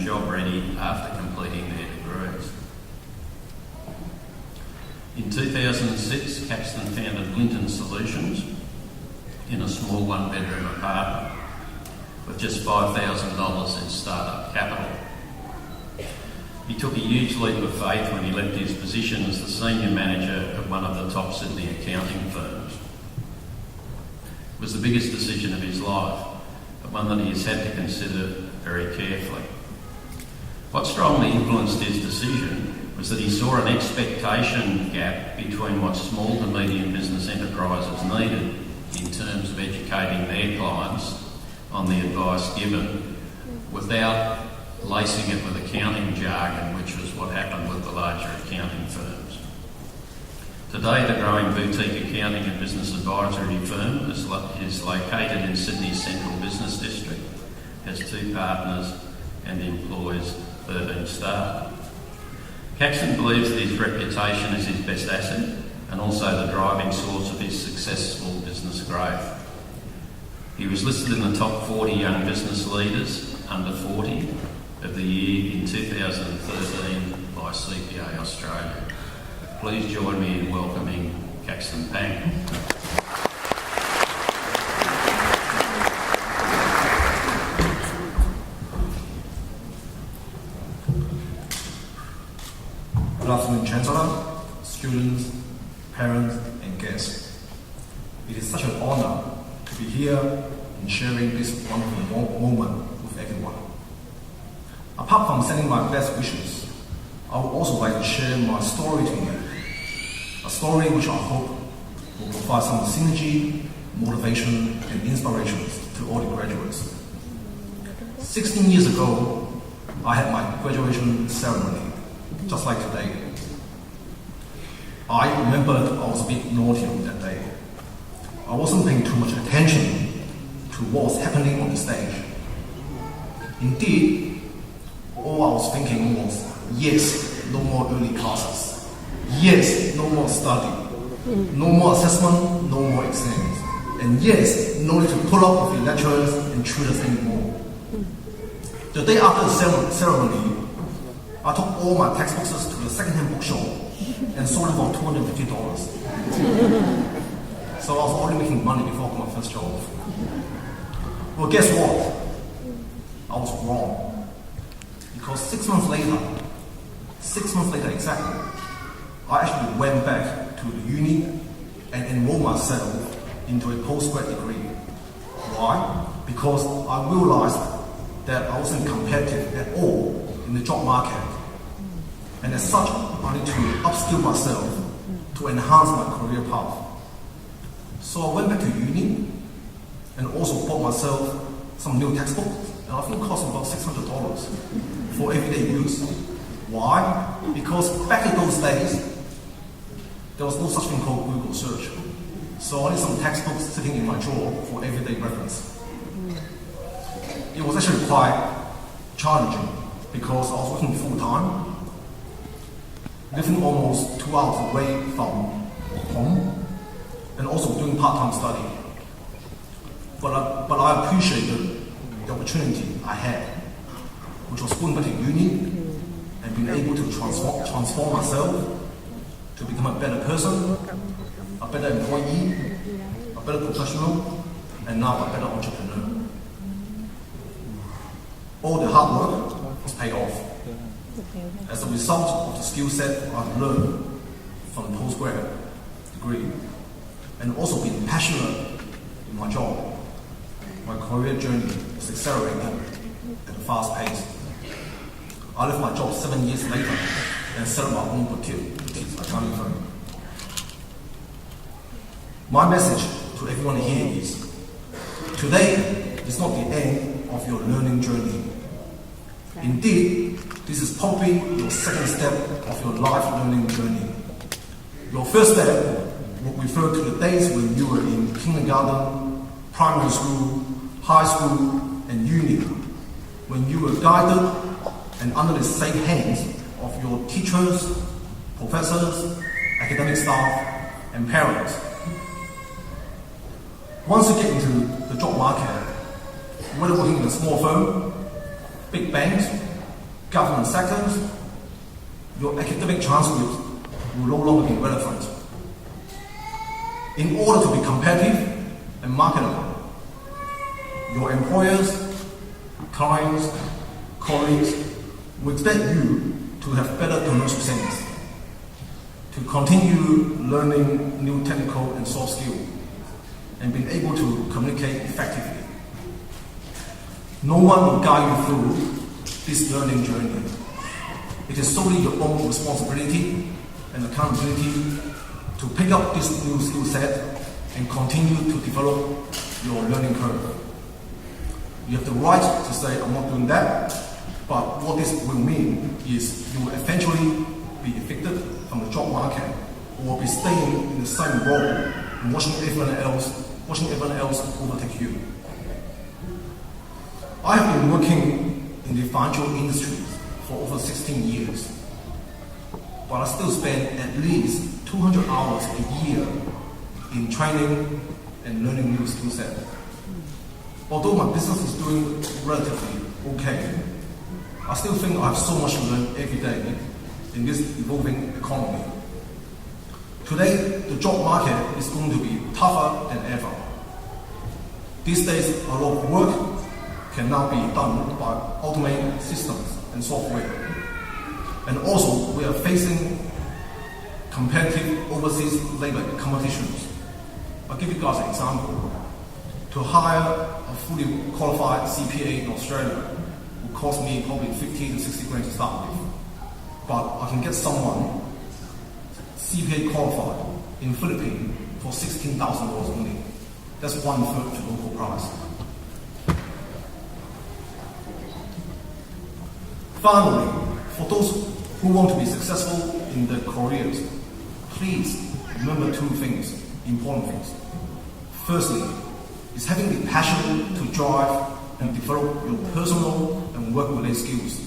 job ready after completing their degrees. In 2006, Caxton founded Linton Solutions in a small one-bedroom apartment with just $5,000 in start-up capital. He took a huge leap of faith when he left his position as the senior manager of one of the top Sydney accounting firms. It was the biggest decision of his life, but one that he has had to consider very carefully. What strongly influenced his decision was that he saw an expectation gap between what small to medium business enterprises needed in terms of educating their clients on the advice given without lacing it with accounting jargon, which was what happened with the larger accounting firms. Today, the growing boutique accounting and business advisory firm is located in Sydney's Central Business District, has 2 partners and employs 13 staff. Caxton believes that his reputation is his best asset and also the driving source of his successful business growth. He was listed in the top 40 young business leaders under 40 of the year in 2013 by CQU Australia. Please join me in welcoming Caxton Pang. Good afternoon, Chancellor, students, parents, and guests. It is such an honour to be here and sharing this wonderful moment with everyone. Apart from sending my best wishes, I would also like to share my story to you. A story which I hope will provide some synergy, motivation, and inspirations to all the graduates. 16 years ago, I had my graduation ceremony, just like today. I remembered I was a bit naughty on that day. I wasn't paying too much attention to what was happening on the stage. Indeed, all I was thinking was, yes, no more early classes. Yes, no more study. No more assessment, no more exams. And yes, no need to pull up with the lecturers and tutors anymore. The day after the ceremony, I took all my textbooks to the second-hand bookshop and sold them for $250. So I was already making money before I got my first job. Well, guess what? I was wrong. Because 6 months later exactly, I actually went back to the uni and enrolled myself into a postgrad degree. Why? Because I realized that I wasn't competitive at all in the job market. And as such, I need to upskill myself to enhance my career path. So I went back to uni and also bought myself some new textbooks, and I think it cost about $600 for everyday use. Why? Because back in those days, there was no such thing called Google search. So I need some textbooks sitting in my drawer for everyday reference. It was actually quite challenging because I was working full-time, living almost 2 hours away from home, and also doing part-time study. But I appreciated the opportunity I had, which was going back to uni and being able to transform myself to become a better person, a better employee, a better professional, and now a better entrepreneur. All the hard work was paid off as a result of the skill set I've learned from the postgrad degree, and also being passionate in my job. My career journey was accelerating at a fast pace. I left my job 7 years later and set up my own boutique accounting firm. My message to everyone here is, today is not the end of your learning journey. Indeed, this is probably your second step of your life learning journey. Your first step will refer to the days when you were in kindergarten, primary school, high school, and uni, when you were guided and under the safe hands of your teachers, professors, academic staff, and parents. Once you get into the job market, whether working in a small firm, big banks, government sectors, your academic transcripts will no longer be relevant. In order to be competitive and marketable, your employers, clients, colleagues will expect you to have better commercial sense, to continue learning new technical and soft skills, and being able to communicate effectively. No one will guide you through this learning journey. It is solely your own responsibility and accountability to pick up this new skill set and continue to develop your learning curve. You have the right to say, I'm not doing that, but what this will mean is you will eventually be evicted from the job market or be staying in the same role and watching everyone else overtake you. I have been working in the financial industry for over 16 years, but I still spend at least 200 hours a year in training and learning new skill sets. Although my business is doing relatively okay, I still think I have so much to learn every day in this evolving economy. Today, the job market is going to be tougher than ever. These days, a lot of work can now be done by automated systems and software. And also, we are facing competitive overseas labor competitions. I'll give you guys an example. To hire a fully qualified CPA in Australia will cost me probably 50 to 60 grand to start with. But I can get someone CPA qualified in the Philippines for $16,000 only. That's 1/3 the local price. Finally, for those who want to be successful in their careers, please remember two things, important things. Firstly, is having the passion to drive and develop your personal and work-related skills,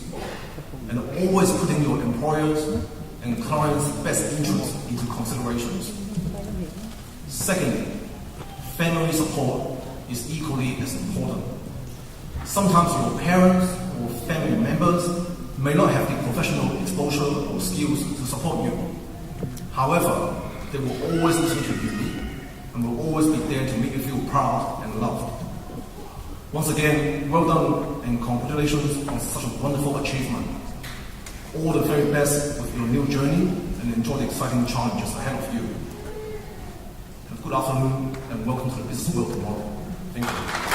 and always putting your employers and clients' best interests into considerations. Secondly, family support is equally as important. Sometimes your parents or family members may not have the professional exposure or skills to support you. However, they will always listen to you and will always be there to make you feel proud and loved. Once again, well done and congratulations on such a wonderful achievement. All the very best with your new journey and enjoy the exciting challenges ahead of you. Have a good afternoon and welcome to the business world tomorrow. Thank you.